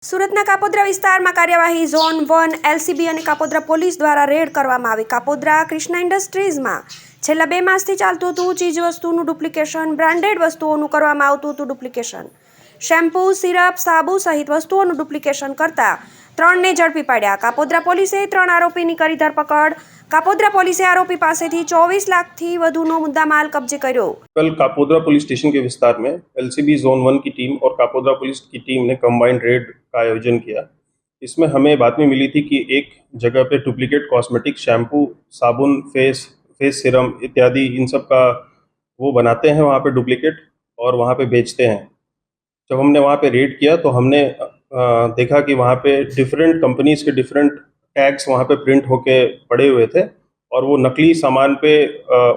સુરતના કાપોદ્રા વિસ્તારમાં કાર્યવાહી ઝોન 1 એલસીબી અને કાપોદ્રા પોલીસ દ્વારા રેડ કરવામાં આવી। કાપોદ્રા કૃષ્ણા ઇન્ડસ્ટ્રીઝમાં છેલ્લા 2 માસથી ચાલતું હતું ચીજવસ્તુનું ડુપ્લિકેશન, બ્રાન્ડેડ વસ્તુઓનું કરવામાં આવતું હતું ડુપ્લિકેશન। શેમ્પૂ, સિરપ, સાબુ સહિત વસ્તુઓનું ડુપ્લિકેશન કરતા 3ને ઝડપી પાડ્યા। કાપોદ્રા પોલીસે 3 આરોપીની કરી ધરપકડ। कापोद्रा पुलिस आरोपी पास थी 24 लाख थी वधुनो मुद्दामाल कब्जे कर्यो। कल कापोद्रा पुलिस स्टेशन के विस्तार में एलसीबी जोन 1 की टीम और कापोद्रा पुलिस की टीम ने कंबाइंड रेड का आयोजन किया। इसमें हमें बातमी मिली थी कि एक जगह पे डुप्लीकेट कॉस्मेटिक, शैम्पू, साबुन, फेस सीरम इत्यादि इन सब का वो बनाते हैं वहाँ पे डुप्लीकेट और वहाँ पे बेचते हैं। जब हमने वहाँ पे रेड किया तो हमने देखा कि वहाँ पे डिफरेंट कंपनीज के डिफरेंट टैग्स वहाँ पे प्रिंट होके पड़े हुए थे और वो नकली सामान पे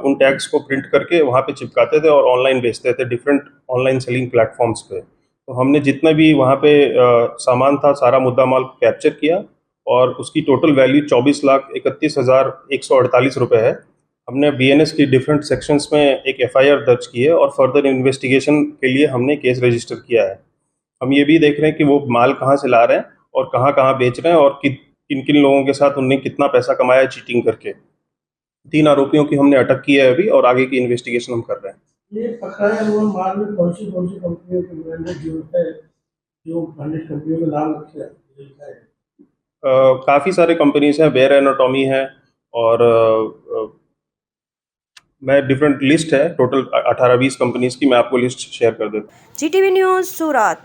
उन टैग्स को प्रिंट करके वहाँ पे चिपकाते थे और ऑनलाइन बेचते थे डिफरेंट ऑनलाइन सेलिंग प्लेटफॉर्म्स पे। तो हमने जितना भी वहाँ पे सामान था सारा मुद्दा माल कैप्चर किया और उसकी टोटल वैल्यू 24,31,148 रुपये है। हमने बीएनएस की डिफरेंट सेक्शंस में एक एफआईआर दर्ज की है और फर्दर इन्वेस्टिगेशन के लिए हमने केस रजिस्टर किया है। हम ये भी देख रहे हैं कि वो माल कहाँ से ला रहे हैं और कहाँ बेच रहे हैं और किन किन लोगों के साथ उनने कितना पैसा कमाया है चीटिंग करके। 3 आरोपियों की हमने अटक की है अभी और आगे की इन्वेस्टिगेशन हम कर रहे हैं। ये पकड़ाया हुआ माल में कौन सी कंपनियों के ब्रांडेड जो है, जो ब्रांडेड कंपनियों के नाम लिखा है? काफ़ी सारे कंपनीज हैं, बेयर एनाटॉमी है और मैं डिफरेंट लिस्ट है टोटल 18-20 कंपनीज की मैं आपको लिस्ट शेयर कर देता हूँ। जीटीवी न्यूज़ सूरत।